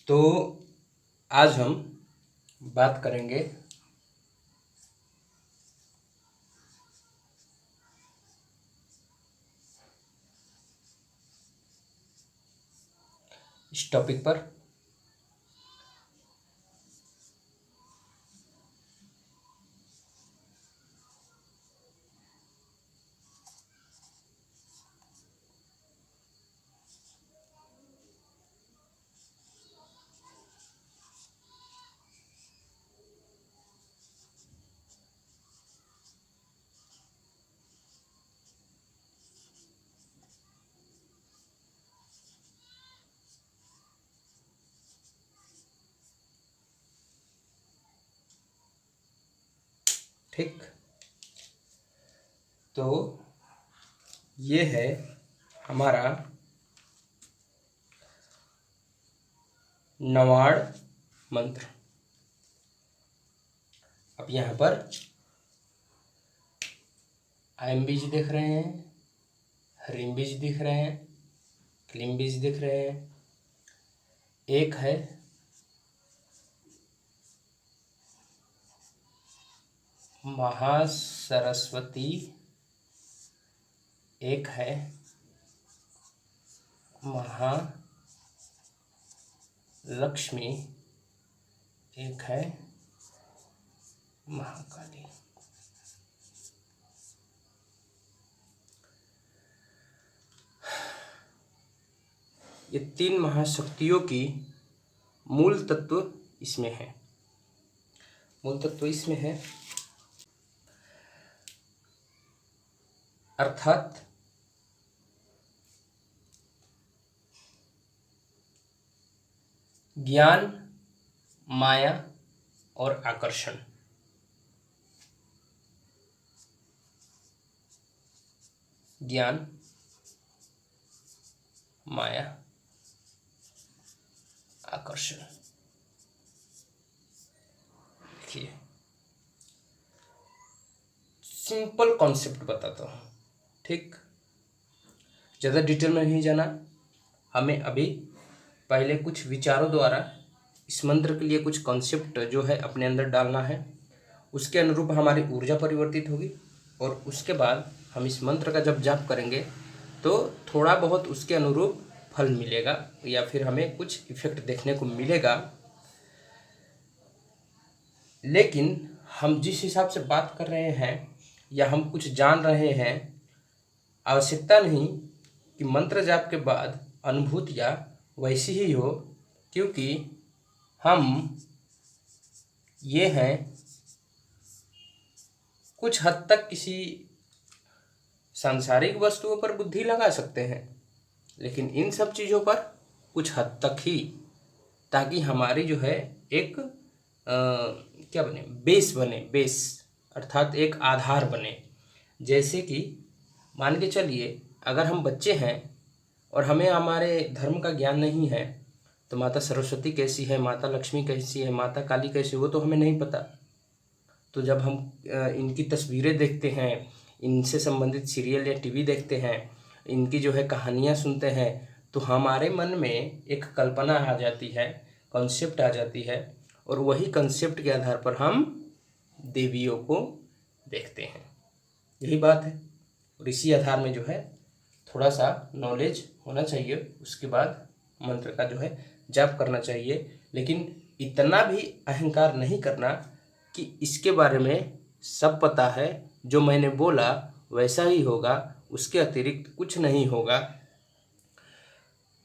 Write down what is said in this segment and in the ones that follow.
तो आज हम बात करेंगे इस टॉपिक पर। ठीक, तो ये है हमारा नवाड़ मंत्र। अब यहाँ पर ऐम बीज दिख रहे हैं, ह्रीम बीज दिख रहे हैं, क्लीम बीज दिख रहे हैं। एक है महासरस्वती, एक है महालक्ष्मी, एक है महाकाली। ये तीन महाशक्तियों की मूल तत्व इसमें है। मूल तत्व इसमें है अर्थात ज्ञान, माया और आकर्षण। ज्ञान, माया, आकर्षण। देखिए, सिंपल कॉन्सेप्ट बताता हूँ, ठीक। ज़्यादा डिटेल में नहीं जाना। हमें अभी पहले कुछ विचारों द्वारा इस मंत्र के लिए कुछ कॉन्सेप्ट जो है अपने अंदर डालना है। उसके अनुरूप हमारी ऊर्जा परिवर्तित होगी और उसके बाद हम इस मंत्र का जब जाप करेंगे तो थोड़ा बहुत उसके अनुरूप फल मिलेगा या फिर हमें कुछ इफेक्ट देखने को मिलेगा। लेकिन हम जिस हिसाब से बात कर रहे हैं या हम कुछ जान रहे हैं, आवश्यकता नहीं कि मंत्र जाप के बाद अनुभूतियाँ वैसी ही हो, क्योंकि हम ये हैं कुछ हद तक किसी सांसारिक वस्तुओं पर बुद्धि लगा सकते हैं, लेकिन इन सब चीज़ों पर कुछ हद तक ही, ताकि हमारी जो है एक क्या बने, बेस बने। बेस अर्थात एक आधार बने। जैसे कि मान के चलिए, अगर हम बच्चे हैं और हमें हमारे धर्म का ज्ञान नहीं है, तो माता सरस्वती कैसी है, माता लक्ष्मी कैसी है, माता काली कैसी है, वो तो हमें नहीं पता। तो जब हम इनकी तस्वीरें देखते हैं, इनसे संबंधित सीरियल या टीवी देखते हैं, इनकी जो है कहानियाँ सुनते हैं, तो हमारे मन में एक कल्पना आ जाती है, कॉन्सेप्ट आ जाती है, और वही कॉन्सेप्ट के आधार पर हम देवियों को देखते हैं। यही बात है। और इसी आधार में जो है थोड़ा सा नॉलेज होना चाहिए, उसके बाद मंत्र का जो है जाप करना चाहिए। लेकिन इतना भी अहंकार नहीं करना कि इसके बारे में सब पता है, जो मैंने बोला वैसा ही होगा, उसके अतिरिक्त कुछ नहीं होगा।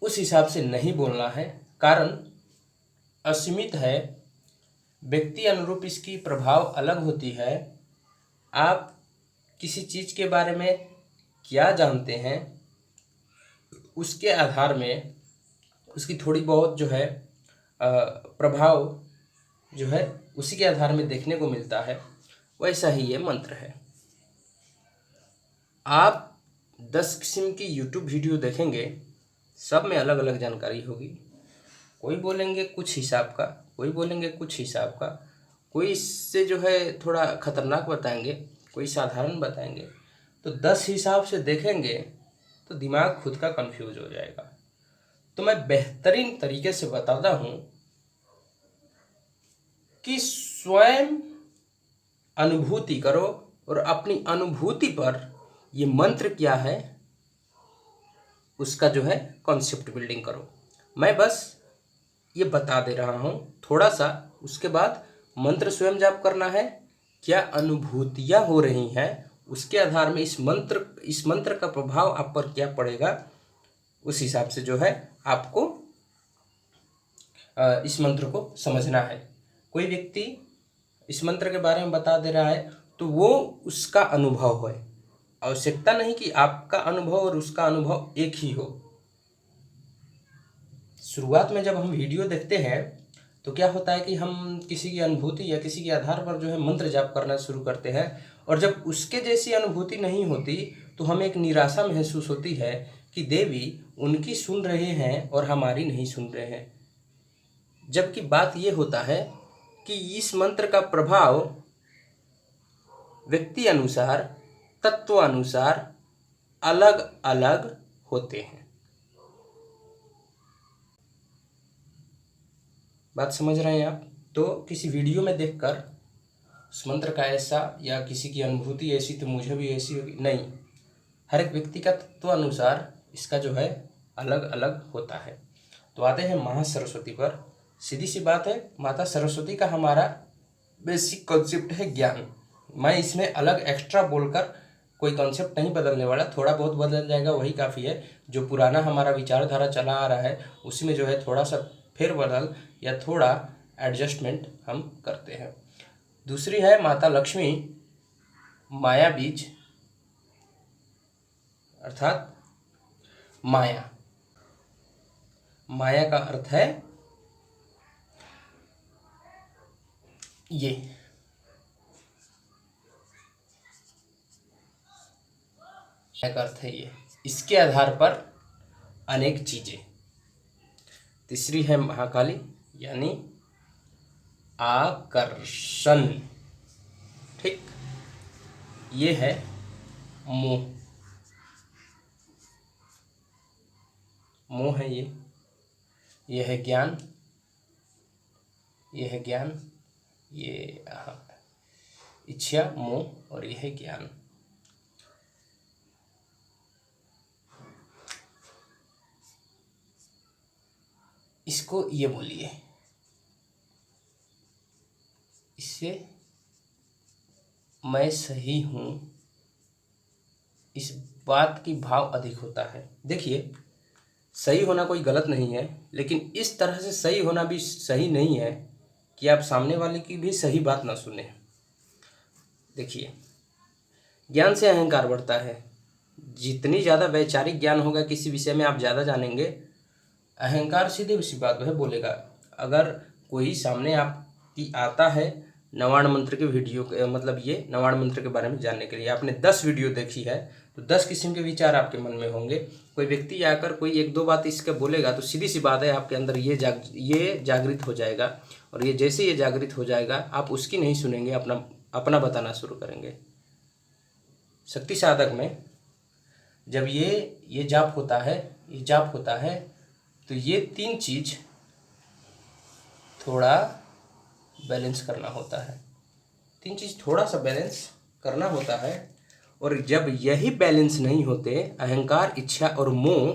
उस हिसाब से नहीं बोलना है, कारण असीमित है, व्यक्ति अनुरूप इसकी प्रभाव अलग होती है। आप किसी चीज़ के बारे में क्या जानते हैं, उसके आधार में उसकी थोड़ी बहुत जो है प्रभाव जो है उसी के आधार में देखने को मिलता है। वैसा ही ये मंत्र है। आप 10 किस्म की यूट्यूब वीडियो देखेंगे, सब में अलग अलग जानकारी होगी। कोई बोलेंगे कुछ हिसाब का, कोई बोलेंगे कुछ हिसाब का, कोई इससे जो है थोड़ा खतरनाक बताएंगे, कोई साधारण बताएंगे। तो 10 हिसाब से देखेंगे तो दिमाग खुद का कंफ्यूज हो जाएगा। तो मैं बेहतरीन तरीके से बताता हूँ कि स्वयं अनुभूति करो और अपनी अनुभूति पर ये मंत्र क्या है उसका जो है कॉन्सेप्ट बिल्डिंग करो। मैं बस ये बता दे रहा हूँ थोड़ा सा, उसके बाद मंत्र स्वयं जाप करना है। क्या अनुभूतियाँ हो रही हैं उसके आधार में इस मंत्र का प्रभाव आप पर क्या पड़ेगा, उस हिसाब से जो है आपको इस मंत्र को समझना है। कोई व्यक्ति इस मंत्र के बारे में बता दे रहा है तो वो उसका अनुभव है, आवश्यकता नहीं कि आपका अनुभव और उसका अनुभव एक ही हो। शुरुआत में जब हम वीडियो देखते हैं तो क्या होता है कि हम किसी की अनुभूति या किसी के आधार पर जो है मंत्र जाप करना शुरू करते हैं, और जब उसके जैसी अनुभूति नहीं होती तो हमें एक निराशा महसूस होती है कि देवी उनकी सुन रहे हैं और हमारी नहीं सुन रहे हैं। जबकि बात ये होता है कि इस मंत्र का प्रभाव व्यक्ति अनुसार, तत्व अनुसार अलग अलग होते हैं। बात समझ रहे हैं आप? तो किसी वीडियो में देखकर उस मंत्र का ऐसा या किसी की अनुभूति ऐसी तो मुझे भी ऐसी होगी, नहीं। हर एक व्यक्ति का तत्व अनुसार इसका जो है अलग अलग होता है। तो आते हैं महासरस्वती पर। सीधी सी बात है, माता सरस्वती का हमारा बेसिक कॉन्सेप्ट है ज्ञान। मैं इसमें अलग एक्स्ट्रा बोलकर कोई कॉन्सेप्ट नहीं बदलने वाला, थोड़ा बहुत बदल जाएगा वही काफ़ी है। जो पुराना हमारा विचारधारा चला आ रहा है उसी में जो है थोड़ा सा फेरबदल या थोड़ा एडजस्टमेंट हम करते हैं। दूसरी है माता लक्ष्मी, माया बीज अर्थात माया। माया का अर्थ है ये, माया का अर्थ है ये, इसके आधार पर अनेक चीजें। तीसरी है महाकाली यानी आकर्षण, ठीक। ये है मोह, मोह है ये है ज्ञान, ये है ज्ञान, ये इच्छा, मोह और यह है ज्ञान। इसको ये बोलिए, इससे मैं सही हूँ, इस बात की भाव अधिक होता है। देखिए, सही होना कोई गलत नहीं है, लेकिन इस तरह से सही होना भी सही नहीं है कि आप सामने वाले की भी सही बात ना सुने। देखिए, ज्ञान से अहंकार बढ़ता है। जितनी ज़्यादा वैचारिक ज्ञान होगा, किसी विषय में आप ज़्यादा जानेंगे, अहंकार सीधे सी बात है बोलेगा। अगर कोई सामने आपकी आता है नवाण मंत्र के वीडियो मतलब ये नवाण मंत्र के बारे में जानने के लिए, आपने 10 वीडियो देखी है तो 10 किस्म के विचार आपके मन में होंगे। कोई व्यक्ति आकर कोई एक दो बात इसके बोलेगा तो सीधी सी बात है आपके अंदर ये जागृत हो जाएगा, और ये जैसे ये जागृत हो जाएगा आप उसकी नहीं सुनेंगे, अपना बताना शुरू करेंगे। शक्ति साधक में जब ये जाप होता है तो ये 3 चीज थोड़ा बैलेंस करना होता है। 3 चीज थोड़ा सा बैलेंस करना होता है, और जब यही बैलेंस नहीं होते, अहंकार, इच्छा और मोह,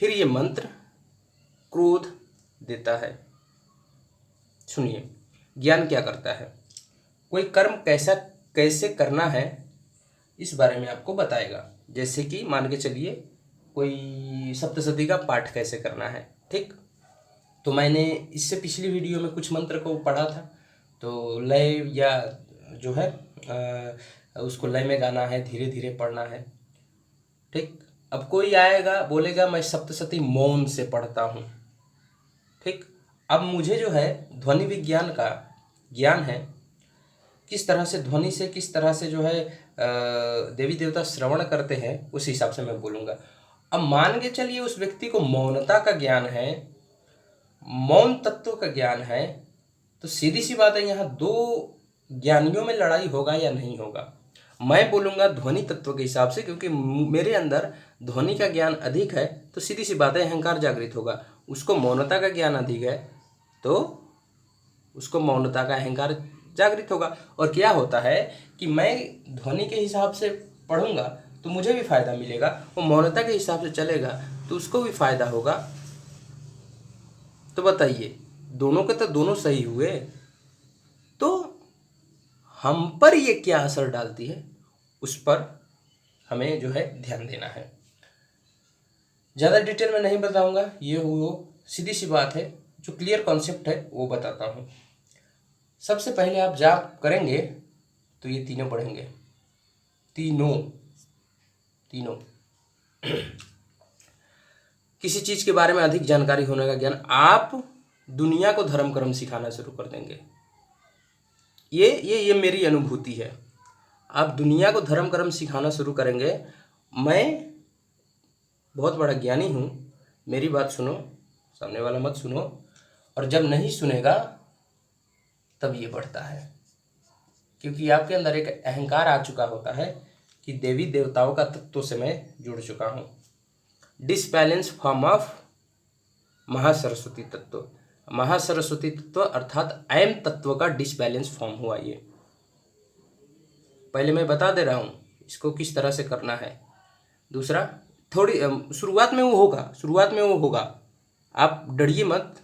फिर ये मंत्र क्रोध देता है। सुनिए, ज्ञान क्या करता है, कोई कर्म कैसे करना है इस बारे में आपको बताएगा। जैसे कि मान के चलिए कोई सप्तशती का पाठ कैसे करना है, ठीक। तो मैंने इससे पिछली वीडियो में कुछ मंत्र को पढ़ा था, तो लय या जो है उसको लय में गाना है, धीरे धीरे पढ़ना है, ठीक। अब कोई आएगा बोलेगा मैं सप्तशती मौन से पढ़ता हूँ, ठीक। अब मुझे जो है ध्वनि विज्ञान का ज्ञान है, किस तरह से ध्वनि से किस तरह से जो है देवी देवता श्रवण करते हैं, उस हिसाब से मैं बोलूँगा। अब मान के चलिए उस व्यक्ति को मौनता का ज्ञान है, मौन तत्व का ज्ञान है, तो सीधी सी बात है यहाँ 2 ज्ञानियों में लड़ाई होगा या नहीं होगा। मैं बोलूँगा ध्वनि तत्व के हिसाब से, क्योंकि मेरे अंदर ध्वनि का ज्ञान अधिक है, तो सीधी सी बात है अहंकार जागृत होगा। उसको मौनता का ज्ञान अधिक है तो उसको मौनता का अहंकार जागृत होगा। और क्या होता है कि मैं ध्वनि के हिसाब से पढ़ूंगा तो मुझे भी फायदा मिलेगा, वो मौनता के हिसाब से चलेगा तो उसको भी फायदा होगा। तो बताइए, दोनों के तो दोनों सही हुए। तो हम पर ये क्या असर डालती है, उस पर हमें जो है ध्यान देना है। ज़्यादा डिटेल में नहीं बताऊंगा, ये वो सीधी सी बात है, जो क्लियर कॉन्सेप्ट है वो बताता हूँ। सबसे पहले आप जाप करेंगे तो ये तीनों पढ़ेंगे, तीनों तीनों किसी चीज़ के बारे में अधिक जानकारी होने का ज्ञान, आप दुनिया को धर्म कर्म सिखाना शुरू कर देंगे। ये मेरी अनुभूति है। आप दुनिया को धर्म कर्म सिखाना शुरू करेंगे। मैं बहुत बड़ा ज्ञानी हूँ, मेरी बात सुनो, सामने वाला मत सुनो। और जब नहीं सुनेगा तब ये बढ़ता है, क्योंकि आपके अंदर एक अहंकार आ चुका होता है कि देवी देवताओं का तत्व से मैं जुड़ चुका हूँ। डिसबैलेंस फॉर्म ऑफ महासरस्वती तत्व, महासरस्वती तत्व अर्थात ऐम तत्व का डिसबैलेंस फॉर्म हुआ। ये पहले मैं बता दे रहा हूँ इसको किस तरह से करना है। दूसरा, थोड़ी शुरुआत में वो होगा, आप डरिए मत।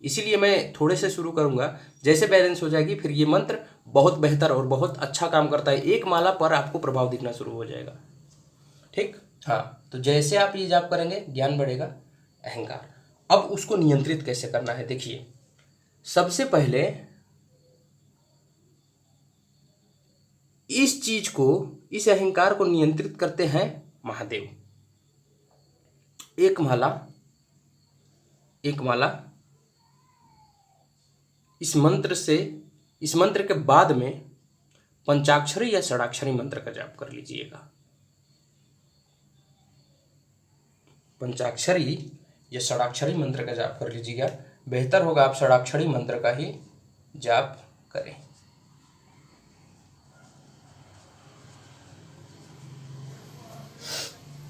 इसीलिए मैं थोड़े से शुरू करूँगा, जैसे बैलेंस हो जाएगी फिर ये मंत्र बहुत बेहतर और बहुत अच्छा काम करता है। एक माला पर आपको प्रभाव दिखना शुरू हो जाएगा। ठीक, हाँ। तो जैसे आप ये जाप करेंगे ज्ञान बढ़ेगा, अहंकार। अब उसको नियंत्रित कैसे करना है, देखिए। सबसे पहले इस चीज को, इस अहंकार को नियंत्रित करते हैं महादेव। एक माला इस मंत्र के बाद में पंचाक्षरी या षडाक्षरी मंत्र का जाप कर लीजिएगा। पंचाक्षरी या षडाक्षरी मंत्र का जाप कर लीजिएगा। बेहतर होगा आप षडाक्षरी मंत्र का ही जाप करें।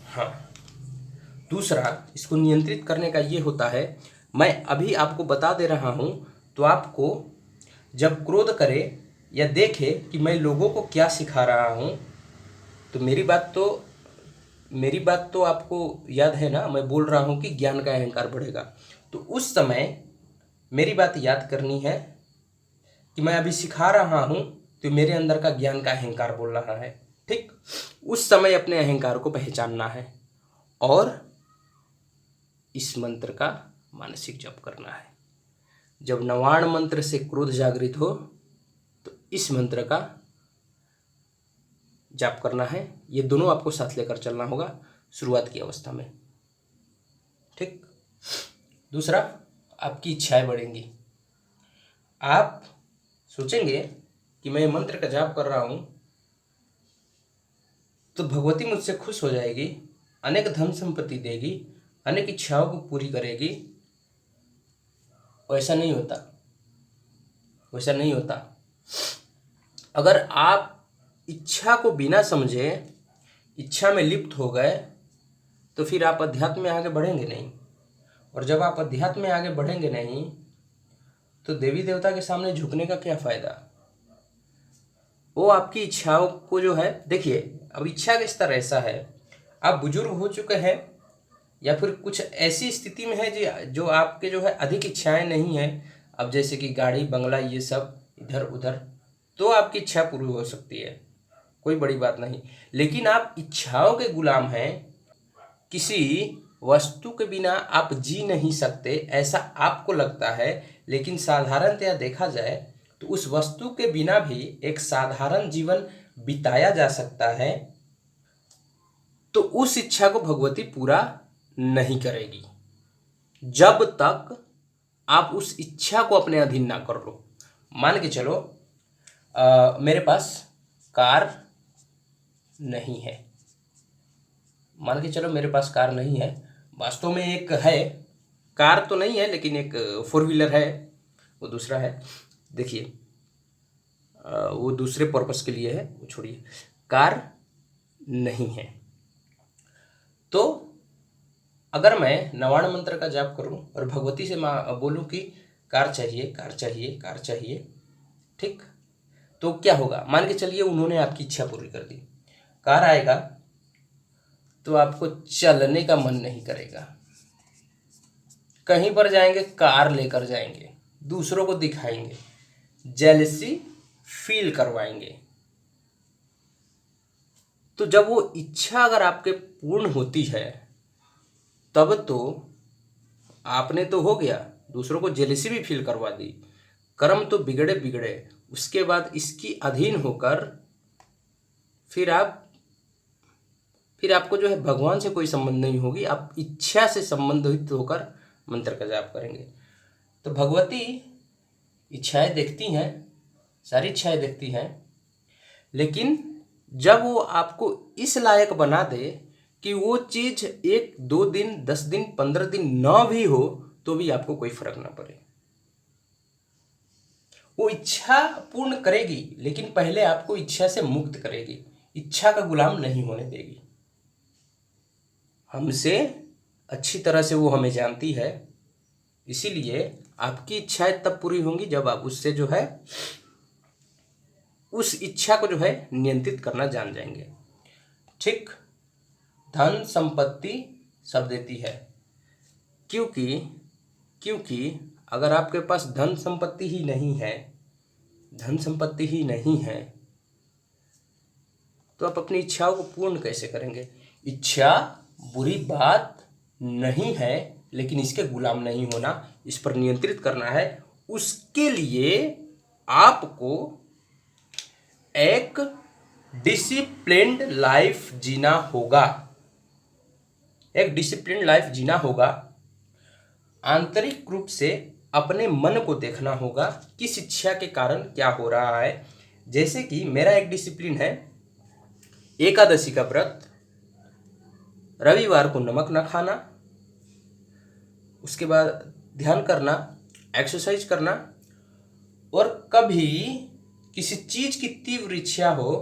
हाँ, दूसरा, इसको नियंत्रित करने का ये होता है, मैं अभी आपको बता दे रहा हूँ, तो आपको जब क्रोध करे या देखे कि मैं लोगों को क्या सिखा रहा हूँ, तो मेरी बात तो आपको याद है ना, मैं बोल रहा हूँ कि ज्ञान का अहंकार बढ़ेगा। तो उस समय मेरी बात याद करनी है कि मैं अभी सिखा रहा हूँ, तो मेरे अंदर का ज्ञान का अहंकार बोल रहा है। ठीक, उस समय अपने अहंकार को पहचानना है और इस मंत्र का मानसिक जप करना है। जब नवाण मंत्र से क्रोध जागृत हो तो इस मंत्र का जाप करना है। ये दोनों आपको साथ लेकर चलना होगा शुरुआत की अवस्था में। ठीक, दूसरा, आपकी इच्छाएं बढ़ेंगी। आप सोचेंगे कि मैं मंत्र का जाप कर रहा हूँ तो भगवती मुझसे खुश हो जाएगी, अनेक धन संपत्ति देगी, अनेक इच्छाओं को पूरी करेगी। वैसा नहीं होता। अगर आप इच्छा को बिना समझे इच्छा में लिप्त हो गए तो फिर आप अध्यात्म में आगे बढ़ेंगे नहीं। और जब आप अध्यात्म में आगे बढ़ेंगे नहीं तो देवी देवता के सामने झुकने का क्या फायदा। वो आपकी इच्छाओं को जो है, देखिए, अब इच्छा का स्तर ऐसा है, आप बुजुर्ग हो चुके हैं या फिर कुछ ऐसी स्थिति में है जो आपके जो है अधिक इच्छाएं नहीं है, अब जैसे कि गाड़ी बंगला ये सब इधर उधर, तो आपकी इच्छा पूरी हो सकती है, कोई बड़ी बात नहीं। लेकिन आप इच्छाओं के गुलाम हैं, किसी वस्तु के बिना आप जी नहीं सकते ऐसा आपको लगता है, लेकिन साधारणतया देखा जाए तो उस वस्तु के बिना भी एक साधारण जीवन बिताया जा सकता है। तो उस इच्छा को भगवती पूरा नहीं करेगी जब तक आप उस इच्छा को अपने अधीन ना कर लो। मान के चलो मेरे पास कार नहीं है, वास्तव में एक है, कार तो नहीं है लेकिन एक 4 व्हीलर है, वो दूसरा है। देखिए, वो दूसरे पर्पस के लिए है, वो छोड़िए, कार नहीं है। तो अगर मैं नवाण मंत्र का जाप करूं और भगवती से बोलूं कि कार चाहिए, कार चाहिए, कार चाहिए, ठीक। तो क्या होगा, मान के चलिए उन्होंने आपकी इच्छा पूरी कर दी, कार आएगा तो आपको चलने का मन नहीं करेगा, कहीं पर जाएंगे कार लेकर जाएंगे, दूसरों को दिखाएंगे, जेलसी फील करवाएंगे। तो जब वो इच्छा अगर आपके पूर्ण होती है तब तो आपने तो हो गया, दूसरों को जेलसी भी फील करवा दी, कर्म तो बिगड़े बिगड़े। उसके बाद इसकी अधीन होकर फिर आपको जो है भगवान से कोई संबंध नहीं होगी, आप इच्छा से संबंधित होकर मंत्र का जाप करेंगे। तो भगवती इच्छाएं देखती हैं, सारी इच्छाएं देखती हैं, लेकिन जब वो आपको इस लायक बना दे कि वो चीज 1-2 दिन 10 दिन 15 दिन ना भी हो तो भी आपको कोई फर्क ना पड़े, वो इच्छा पूर्ण करेगी, लेकिन पहले आपको इच्छा से मुक्त करेगी, इच्छा का गुलाम नहीं होने देगी। हमसे अच्छी तरह से वो हमें जानती है, इसीलिए आपकी इच्छाएं तब पूरी होंगी जब आप उससे जो है उस इच्छा को जो है नियंत्रित करना जान जाएंगे, ठीक। धन संपत्ति सब देती है, क्योंकि अगर आपके पास धन संपत्ति ही नहीं है, धन संपत्ति ही नहीं है तो आप अपनी इच्छाओं को पूर्ण कैसे करेंगे। इच्छा बुरी बात नहीं है, लेकिन इसके गुलाम नहीं होना, इस पर नियंत्रित करना है। उसके लिए आपको एक डिसिप्लिन्ड लाइफ जीना होगा, एक डिसिप्लिन्ड लाइफ जीना होगा। आंतरिक रूप से अपने मन को देखना होगा, किस इच्छा के कारण क्या हो रहा है। जैसे कि मेरा एक डिसिप्लिन है, एकादशी का व्रत, रविवार को नमक ना खाना, उसके बाद ध्यान करना, एक्सरसाइज करना, और कभी किसी चीज की तीव्र इच्छा हो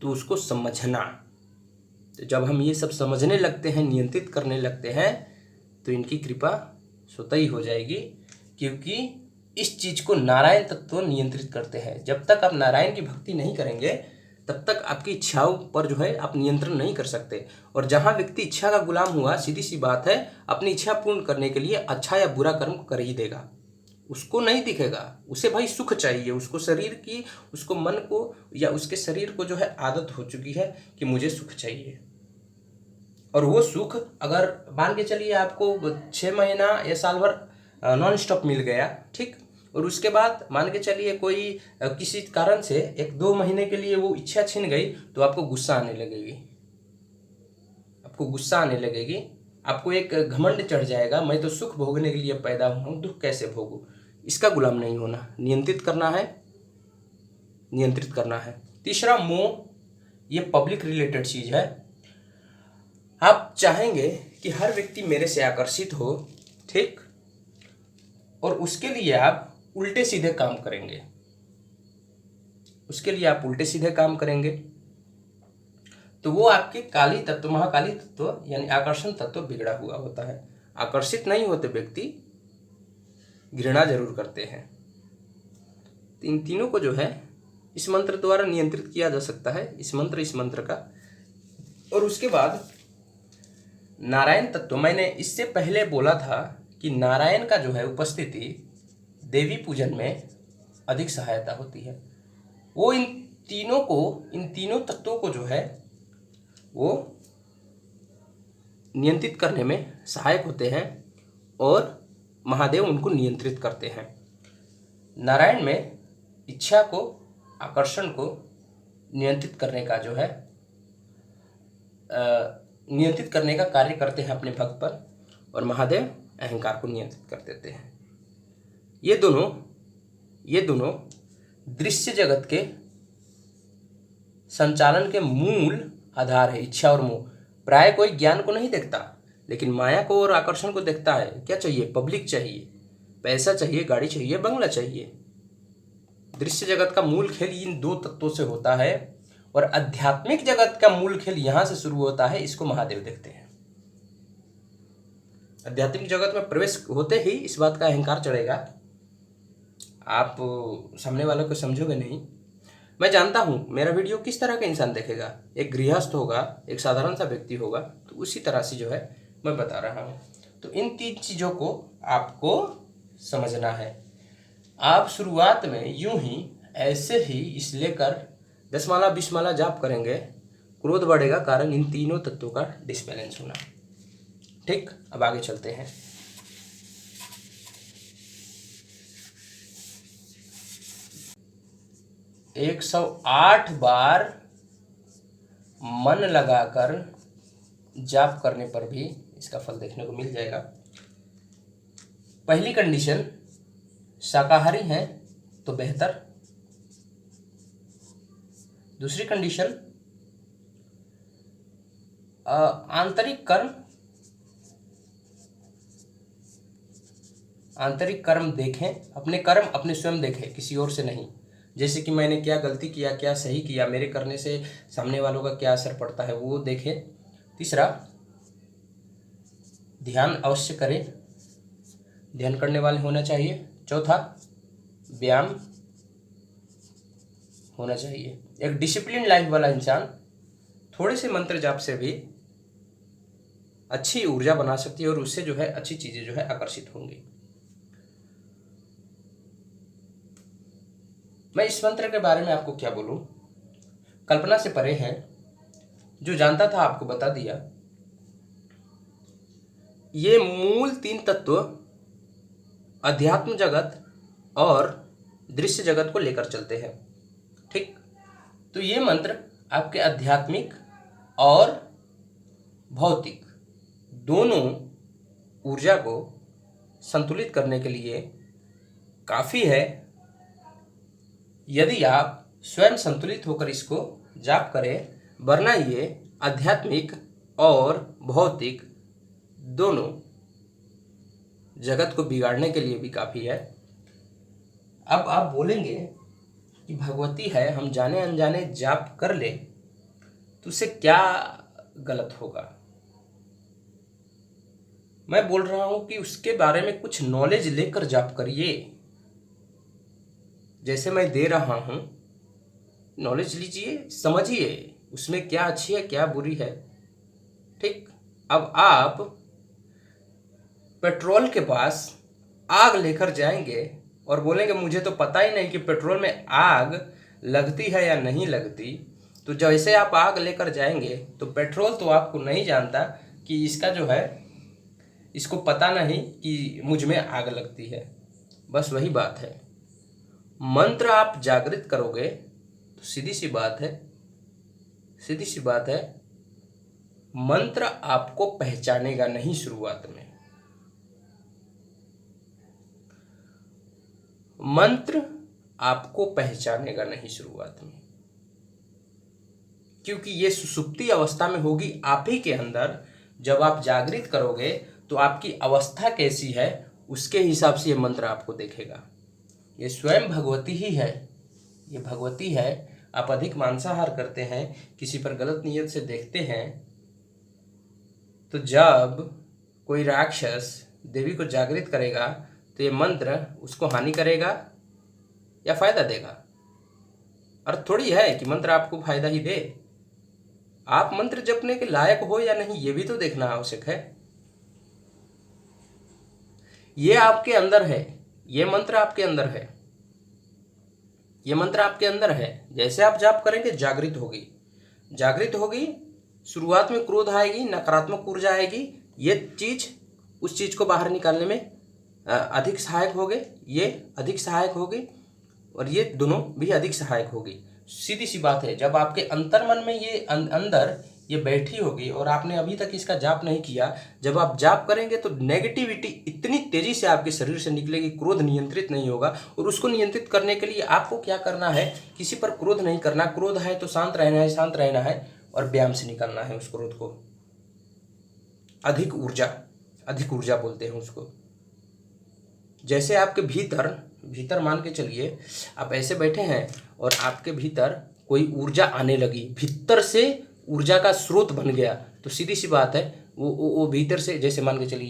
तो उसको समझना। तो जब हम ये सब समझने लगते हैं, नियंत्रित करने लगते हैं, तो इनकी कृपा स्वतः ही हो जाएगी, क्योंकि इस चीज को नारायण तत्व नियंत्रित करते हैं। जब तक आप नारायण की भक्ति नहीं करेंगे तब तक आपकी इच्छाओं पर जो है आप नियंत्रण नहीं कर सकते। और जहाँ व्यक्ति इच्छा का गुलाम हुआ, सीधी सी बात है, अपनी इच्छा पूर्ण करने के लिए अच्छा या बुरा कर्म कर ही देगा, उसको नहीं दिखेगा, उसे भाई सुख चाहिए, उसको शरीर की, उसको मन को या उसके शरीर को जो है आदत हो चुकी है कि मुझे सुख चाहिए। और वो सुख अगर मान के चलिए आपको 6 महीना या साल भर नॉन स्टॉप मिल गया, ठीक, और उसके बाद मान के चलिए कोई किसी कारण से 1-2 महीने के लिए वो इच्छा छिन गई, तो आपको गुस्सा आने लगेगी, आपको गुस्सा आने लगेगी, आपको एक घमंड चढ़ जाएगा, मैं तो सुख भोगने के लिए पैदा हुआ हूँ, दुख कैसे भोगूं। इसका गुलाम नहीं होना, नियंत्रित करना है, नियंत्रित करना है। तीसरा मोह, ये पब्लिक रिलेटेड चीज है। आप चाहेंगे कि हर व्यक्ति मेरे से आकर्षित हो, ठीक, और उसके लिए आप उल्टे सीधे काम करेंगे, उसके लिए आप उल्टे सीधे काम करेंगे, तो वो आपके काली तत्व, महाकाली तत्व यानी आकर्षण तत्व बिगड़ा हुआ होता है। आकर्षित नहीं होते व्यक्ति, घृणा जरूर करते हैं। इन तीनों को जो है इस मंत्र द्वारा नियंत्रित किया जा सकता है, इस मंत्र का। और उसके बाद नारायण तत्व, मैंने इससे पहले बोला था कि नारायण का जो है उपस्थिति देवी पूजन में अधिक सहायता होती है। वो इन तीनों तत्वों को जो है वो नियंत्रित करने में सहायक होते हैं और महादेव उनको नियंत्रित करते हैं। नारायण में इच्छा को, आकर्षण को नियंत्रित करने का जो है नियंत्रित करने का कार्य करते हैं अपने भक्त पर, और महादेव अहंकार को नियंत्रित कर देते हैं। ये दोनों दृश्य जगत के संचालन के मूल आधार है, इच्छा और मोह। प्राय कोई ज्ञान को नहीं देखता, लेकिन माया को और आकर्षण को देखता है। क्या चाहिए? पब्लिक चाहिए, पैसा चाहिए, गाड़ी चाहिए, बंगला चाहिए। दृश्य जगत का मूल खेल इन 2 तत्वों से होता है, और आध्यात्मिक जगत का मूल खेल यहां से शुरू होता है। इसको महादेव देखते हैं। आध्यात्मिक जगत में प्रवेश होते ही इस बात का अहंकार चढ़ेगा आप सामने वालों को समझोगे नहीं। मैं जानता हूँ मेरा वीडियो किस तरह का इंसान देखेगा, एक गृहस्थ होगा, एक साधारण सा व्यक्ति होगा, तो उसी तरह से जो है मैं बता रहा हूँ। तो इन 3 चीज़ों को आपको समझना है। आप शुरुआत में यूं ही ऐसे ही इस लेकर 10 माला 20 माला जाप करेंगे, क्रोध बढ़ेगा, कारण इन तीनों तत्वों का डिसबैलेंस होना। ठीक, अब आगे चलते हैं। एक 108 बार मन लगाकर जाप करने पर भी इसका फल देखने को मिल जाएगा। पहली कंडीशन, शाकाहारी हैं तो बेहतर। दूसरी कंडीशन, आंतरिक कर्म देखें, अपने कर्म अपने स्वयं देखें, किसी और से नहीं। जैसे कि मैंने क्या गलती किया, क्या सही किया, मेरे करने से सामने वालों का क्या असर पड़ता है, वो देखें। तीसरा, ध्यान अवश्य करें, ध्यान करने वाले होना चाहिए। चौथा, व्यायाम होना चाहिए। एक डिसिप्लिन लाइफ वाला इंसान थोड़े से मंत्र जाप से भी अच्छी ऊर्जा बना सकती है और उससे जो है अच्छी चीजें जो है आकर्षित होंगी। मैं इस मंत्र के बारे में आपको क्या बोलूं, कल्पना से परे है। जो जानता था आपको बता दिया। ये मूल 3 तत्व अध्यात्म जगत और दृश्य जगत को लेकर चलते हैं। ठीक, तो ये मंत्र आपके आध्यात्मिक और भौतिक दोनों ऊर्जा को संतुलित करने के लिए काफ़ी है। यदि आप स्वयं संतुलित होकर इसको जाप करें, वरना ये आध्यात्मिक और भौतिक दोनों जगत को बिगाड़ने के लिए भी काफ़ी है। अब आप बोलेंगे कि भगवती है, हम जाने अनजाने जाप कर ले तो उससे क्या गलत होगा। मैं बोल रहा हूं कि उसके बारे में कुछ नॉलेज लेकर जाप करिए। जैसे मैं दे रहा हूं, नॉलेज लीजिए, समझिए उसमें क्या अच्छी है क्या बुरी है। ठीक, अब आप पेट्रोल के पास आग लेकर जाएंगे और बोलेंगे मुझे तो पता ही नहीं कि पेट्रोल में आग लगती है या नहीं लगती। तो जैसे आप आग लेकर जाएंगे तो पेट्रोल तो आपको नहीं जानता कि इसका जो है, इसको पता नहीं कि मुझ में आग लगती है। बस वही बात है। मंत्र आप जागृत करोगे तो सीधी सी बात है, मंत्र आपको पहचानेगा नहीं शुरुआत में। मंत्र आपको पहचानेगा नहीं शुरुआत में, क्योंकि ये सुसुप्ति अवस्था में होगी आप ही के अंदर। जब आप जागृत करोगे तो आपकी अवस्था कैसी है उसके हिसाब से ये मंत्र आपको देखेगा। ये स्वयं भगवती ही है, ये भगवती है। आप अधिक मांसाहार करते हैं, किसी पर गलत नियत से देखते हैं, तो जब कोई राक्षस देवी को जागृत करेगा तो ये मंत्र उसको हानि करेगा या फायदा देगा। अर्थ थोड़ी है कि मंत्र आपको फायदा ही दे। आप मंत्र जपने के लायक हो या नहीं ये भी तो देखना आवश्यक है। ये आपके अंदर है, ये मंत्र आपके अंदर है, ये मंत्र आपके अंदर है। जैसे आप जाप करेंगे जागृत होगी। शुरुआत में क्रोध आएगी, नकारात्मक ऊर्जा आएगी, ये चीज उस चीज को बाहर निकालने में अधिक सहायक होगी, ये अधिक सहायक होगी और ये दोनों भी अधिक सहायक होगी। सीधी सी बात है, जब आपके अंतर मन में ये अंदर ये बैठी होगी और आपने अभी तक इसका जाप नहीं किया, जब आप जाप करेंगे तो नेगेटिविटी इतनी तेजी से आपके शरीर से निकलेगी, क्रोध नियंत्रित नहीं होगा। और उसको नियंत्रित करने के लिए आपको क्या करना है, किसी पर क्रोध नहीं करना। क्रोध है तो शांत रहना है और व्यायाम से निकालना है उस क्रोध को। अधिक ऊर्जा बोलते हैं उसको। जैसे आपके भीतर मान के चलिए आप ऐसे बैठे हैं और आपके भीतर कोई ऊर्जा आने लगी, भीतर से ऊर्जा का स्रोत बन गया, तो सीधी सी बात है वो भीतर से, जैसे मान के चलिए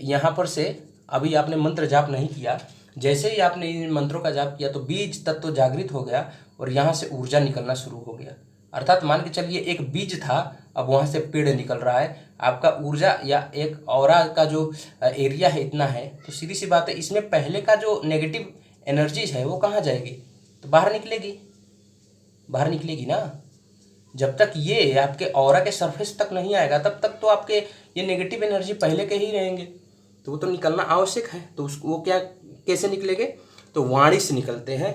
यहाँ पर से अभी आपने मंत्र जाप नहीं किया, जैसे ही आपने इन मंत्रों का जाप किया तो बीज तत्व तो जागृत हो गया और यहाँ से ऊर्जा निकलना शुरू हो गया। अर्थात मान के चलिए एक बीज था, अब वहाँ से पेड़ निकल रहा है। आपका ऊर्जा या एक ऑरा का जो एरिया है इतना है, तो सीधी सी बात है इसमें पहले का जो नेगेटिव एनर्जीज है वो कहाँ जाएगी, तो बाहर निकलेगी, बाहर निकलेगी ना। जब तक ये आपके ऑरा के सरफेस तक नहीं आएगा तब तक तो आपके ये नेगेटिव एनर्जी पहले के ही रहेंगे, तो वो तो निकलना आवश्यक है। तो उसको वो क्या कैसे निकलेंगे, तो वाणी से निकलते हैं,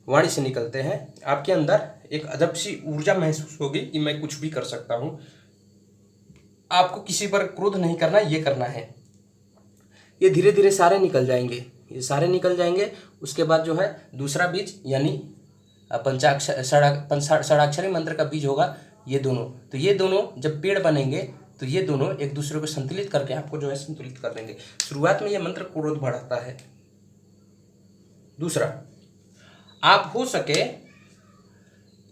वाणी से निकलते हैं। आपके अंदर एक अजब सी ऊर्जा महसूस होगी कि मैं कुछ भी कर सकता हूँ। आपको किसी पर क्रोध नहीं करना, ये करना है। ये धीरे धीरे सारे निकल जाएंगे, ये सारे निकल जाएंगे। उसके बाद जो है दूसरा बीज यानी षडाक्षरी मंत्र का बीज होगा, ये दोनों। तो ये दोनों जब पेड़ बनेंगे तो ये दोनों एक दूसरे को संतुलित करके आपको जो है संतुलित कर देंगे। शुरुआत में ये मंत्र क्रोध बढ़ाता है। दूसरा, आप हो सके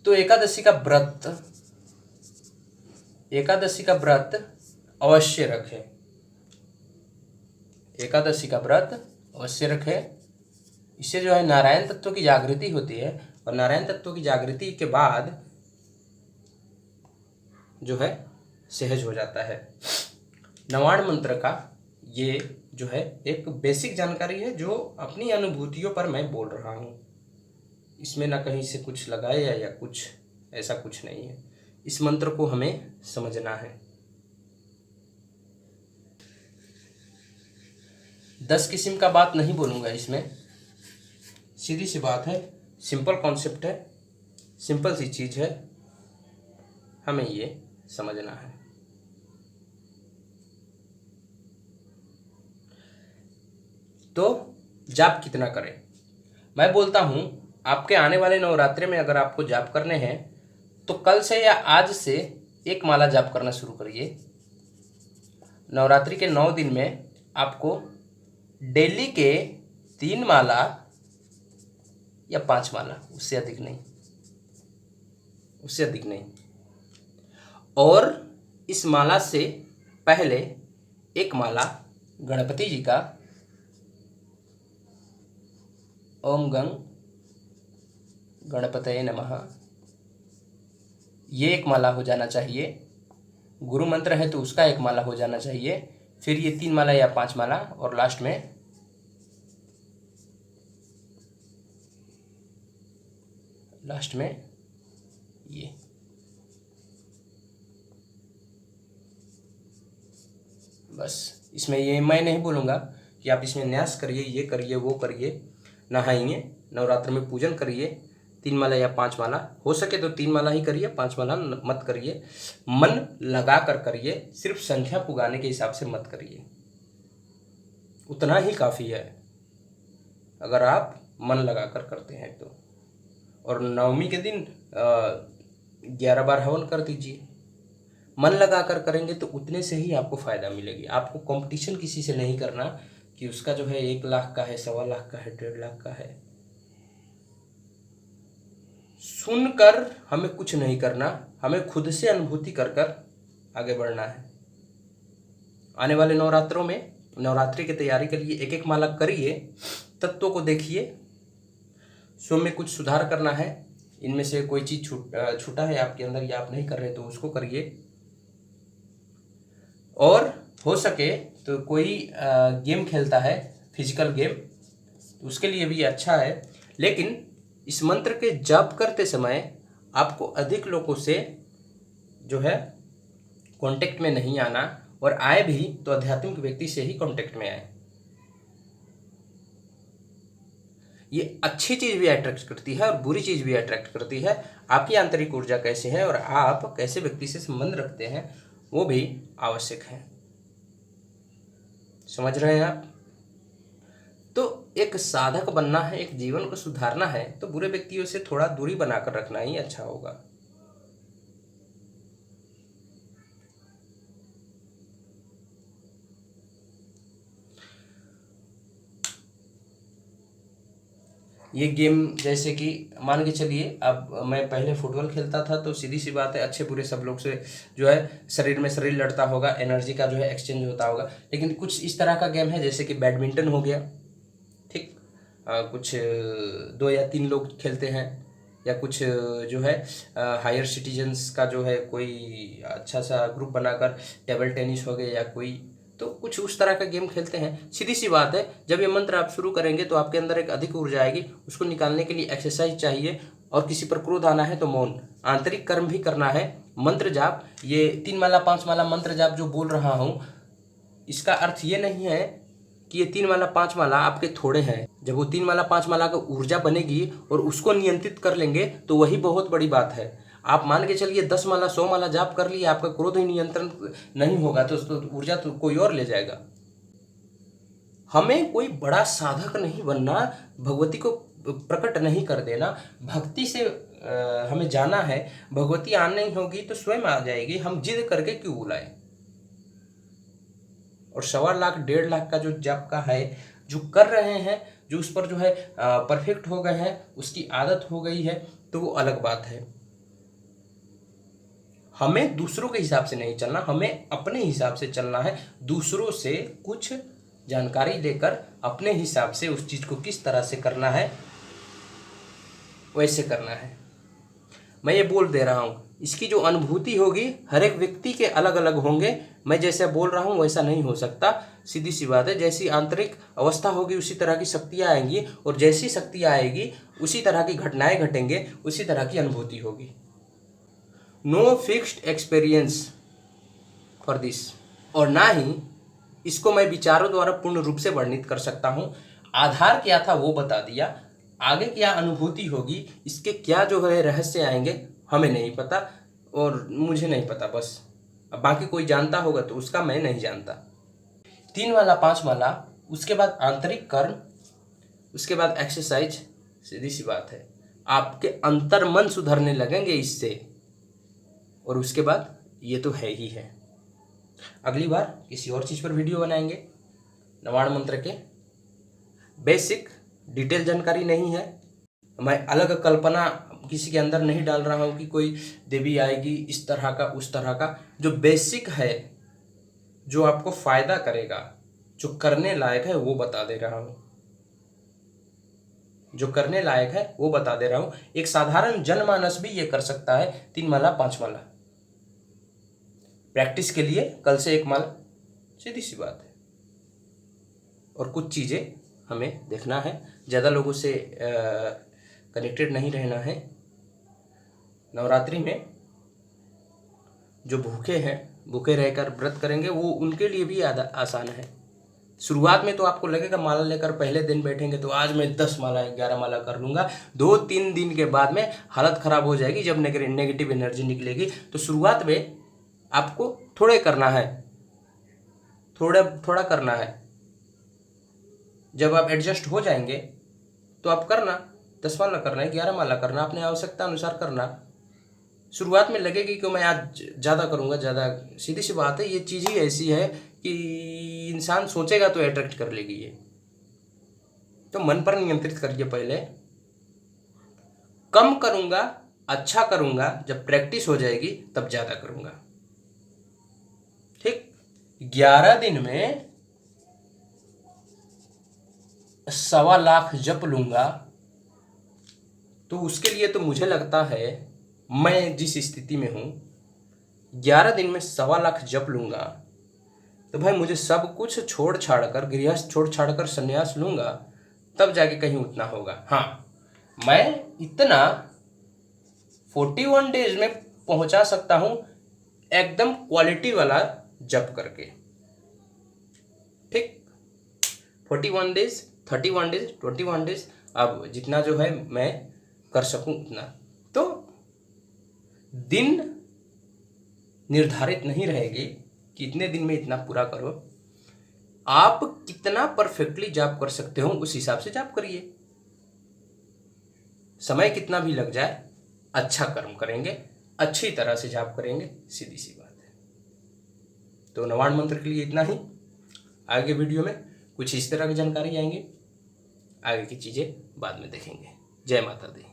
तो एकादशी का व्रत अवश्य रखें। एकादशी का व्रत अवश्य रखें। इससे जो है नारायण तत्व की जागृति होती है, और नारायण तत्व की जागृति के बाद जो है सहज हो जाता है। नवाण मंत्र का ये जो है एक बेसिक जानकारी है जो अपनी अनुभूतियों पर मैं बोल रहा हूँ। इसमें ना कहीं से कुछ लगाया या कुछ ऐसा कुछ नहीं है। इस मंत्र को हमें समझना है। 10 किस्म का बात नहीं बोलूँगा इसमें, सीधी सी बात है, सिंपल कॉन्सेप्ट है, सिंपल सी चीज़ है, हमें ये समझना है। तो जाप कितना करें, मैं बोलता हूँ आपके आने वाले नवरात्रि में अगर आपको जाप करने हैं तो कल से या आज से एक माला जाप करना शुरू करिए। नवरात्रि के 9 दिन में आपको डेली के 3 माला या 5 माला, उससे अधिक नहीं, उससे अधिक नहीं। और इस माला से पहले एक माला गणपति जी का ओम गंग गणपतये नमः, ये एक माला हो जाना चाहिए। गुरु मंत्र है तो उसका एक माला हो जाना चाहिए। फिर ये 3 माला या 5 माला, और लास्ट में ये। बस इसमें ये मैं नहीं बोलूँगा कि आप इसमें न्यास करिए, ये करिए, वो करिए। नहाइए, नवरात्र में पूजन करिए, 3 माला या 5 माला, हो सके तो 3 माला ही करिए, 5 माला मत करिए। मन लगा कर करिए, सिर्फ संख्या पुगाने के हिसाब से मत करिए, उतना ही काफ़ी है अगर आप मन लगा कर करते हैं तो। और नवमी के दिन 11 बार हवन कर दीजिए। मन लगा कर करेंगे तो उतने से ही आपको फ़ायदा मिलेगी। आपको कंपटीशन किसी से नहीं करना कि उसका जो है 1 लाख का है, 1.25 लाख का है, 1.5 लाख का है। सुनकर हमें कुछ नहीं करना, हमें खुद से अनुभूति कर कर आगे बढ़ना है। आने वाले नवरात्रों में, नवरात्रि की तैयारी के लिए एक एक माला करिए, तत्वों को देखिए, स्वयं में कुछ सुधार करना है। इनमें से कोई चीज़ छूटा है आपके अंदर या आप नहीं कर रहे तो उसको करिए। और हो सके तो कोई गेम खेलता है, फिजिकल गेम, उसके लिए भी अच्छा है। लेकिन इस मंत्र के जप करते समय आपको अधिक लोगों से जो है कांटेक्ट में नहीं आना, और आए भी तो आध्यात्मिक व्यक्ति से ही कांटेक्ट में आए। ये अच्छी चीज़ भी अट्रैक्ट करती है और बुरी चीज़ भी अट्रैक्ट करती है। आपकी आंतरिक ऊर्जा कैसे है और आप कैसे व्यक्ति से संबंध रखते हैं वो भी आवश्यक है। समझ रहे हैं आप? तो एक साधक बनना है, एक जीवन को सुधारना है, तो बुरे व्यक्तियों से थोड़ा दूरी बनाकर रखना ही अच्छा होगा। ये गेम जैसे कि मान के चलिए, अब मैं पहले फुटबॉल खेलता था तो सीधी सी बात है अच्छे बुरे सब लोग से जो है शरीर में शरीर लड़ता होगा, एनर्जी का जो है एक्सचेंज होता होगा। लेकिन कुछ इस तरह का गेम है जैसे कि बैडमिंटन हो गया, ठीक, कुछ 2 या 3 लोग खेलते हैं, या कुछ जो है हायर सिटीजन्स का जो है कोई अच्छा सा ग्रुप बनाकर टेबल टेनिस हो गया या कोई, तो कुछ उस तरह का गेम खेलते हैं। सीधी सी बात है, जब ये मंत्र आप शुरू करेंगे तो आपके अंदर एक अधिक ऊर्जा आएगी, उसको निकालने के लिए एक्सरसाइज चाहिए, और किसी पर क्रोध आना है तो मौन, आंतरिक कर्म भी करना है। मंत्र जाप, ये 3 माला 5 माला मंत्र जाप जो बोल रहा हूँ, इसका अर्थ ये नहीं है कि ये 3 माला 5 माला आपके थोड़े हैं। जब वो 3 माला 5 माला का ऊर्जा बनेगी और उसको नियंत्रित कर लेंगे तो वही बहुत बड़ी बात है। आप मान के चलिए 10 माला 100 माला जाप कर लिए, आपका क्रोध ही नियंत्रण नहीं होगा तो ऊर्जा तो कोई और ले जाएगा। हमें कोई बड़ा साधक नहीं बनना, भगवती को प्रकट नहीं कर देना, भक्ति से हमें जाना है। भगवती आनी होगी तो स्वयं आ जाएगी, हम जिद करके क्यों बुलाए। और 1.25 लाख 1.5 लाख का जो जप का है, जो कर रहे हैं, जो उस पर जो है परफेक्ट हो गए हैं, उसकी आदत हो गई है, तो वो अलग बात है। हमें दूसरों के हिसाब से नहीं चलना, हमें अपने हिसाब से चलना है। दूसरों से कुछ जानकारी लेकर अपने हिसाब से उस चीज़ को किस तरह से करना है वैसे करना है। मैं ये बोल दे रहा हूँ, इसकी जो अनुभूति होगी हर एक व्यक्ति के अलग अलग होंगे। मैं जैसे बोल रहा हूँ वैसा नहीं हो सकता, सीधी सी बात है। जैसी आंतरिक अवस्था होगी उसी तरह की शक्तियाँ आएंगी, और जैसी शक्तियाँ आएगी उसी तरह की घटनाएं घटेंगे, उसी तरह की अनुभूति होगी। No fixed experience for this, और ना ही इसको मैं विचारों द्वारा पूर्ण रूप से वर्णित कर सकता हूँ। आधार क्या था वो बता दिया, आगे क्या अनुभूति होगी, इसके क्या जो है रहस्य आएंगे हमें नहीं पता, और मुझे नहीं पता बस। अब बाकी कोई जानता होगा तो उसका, मैं नहीं जानता। 3 माला 5 माला, उसके बाद आंतरिक कर्म, उसके बाद एक्सरसाइज। सीधी सी बात है, आपके अंतर मन सुधरने लगेंगे इससे, और उसके बाद ये तो है ही है। अगली बार किसी और चीज़ पर वीडियो बनाएंगे। नवाण मंत्र के बेसिक डिटेल जानकारी नहीं है, मैं अलग कल्पना किसी के अंदर नहीं डाल रहा हूँ कि कोई देवी आएगी इस तरह का उस तरह का। जो बेसिक है, जो आपको फायदा करेगा, जो करने लायक है वो बता दे रहा हूँ, जो करने लायक है वो बता दे रहा हूँ। एक साधारण जनमानस भी ये कर सकता है 3 माला 5 माला। प्रैक्टिस के लिए कल से 1 माला, सीधी सी बात है। और कुछ चीज़ें हमें देखना है, ज़्यादा लोगों से कनेक्टेड नहीं रहना है। नवरात्रि में जो भूखे हैं, भूखे रहकर व्रत करेंगे, वो उनके लिए भी आसान है। शुरुआत में तो आपको लगेगा माला लेकर पहले दिन बैठेंगे तो आज मैं 10 माला 11 माला कर लूँगा। 2-3 दिन के बाद में हालत ख़राब हो जाएगी, जब नेगेटिव एनर्जी निकलेगी। तो शुरुआत में आपको थोड़े करना है, थोड़ा करना है। जब आप एडजस्ट हो जाएंगे तो आप करना, 10 माला करना है, 11 माला करना, अपने आवश्यकता अनुसार करना। शुरुआत में लगेगी कि मैं आज ज़्यादा करूँगा, ज़्यादा, सीधी सी बात है। ये चीज़ ही ऐसी है कि इंसान सोचेगा तो अट्रैक्ट कर लेगी ये। तो मन पर नियंत्रित करिए, पहले कम करूँगा, अच्छा करूँगा, जब प्रैक्टिस हो जाएगी तब ज़्यादा करूँगा। ठीक, 11 दिन में 1.25 लाख जप लूँगा, तो उसके लिए तो मुझे लगता है, मैं जिस स्थिति में हूँ, 11 दिन में 1.25 लाख जप लूँगा तो भाई मुझे सब कुछ छोड़ छाड़ कर, गृहस्थ छोड़ छाड़ कर संन्यास लूँगा, तब जाके कहीं उतना होगा। हाँ, मैं इतना 41 डेज में पहुँचा सकता हूँ, एकदम क्वालिटी वाला जप करके। ठीक, 41 डेज, 31 डेज, 21 डेज, अब जितना जो है मैं कर सकूं उतना। तो दिन निर्धारित नहीं रहेगी कि इतने दिन में इतना पूरा करो। आप कितना परफेक्टली जाप कर सकते हो उस हिसाब से जाप करिए। समय कितना भी लग जाए, अच्छा कर्म करेंगे, अच्छी तरह से जाप करेंगे, सीधी सी बात है। तो नवाण मंत्र के लिए इतना ही। आगे वीडियो में कुछ इस तरह की जानकारी आएंगी, आगे की चीज़ें बाद में देखेंगे। जय माता दी।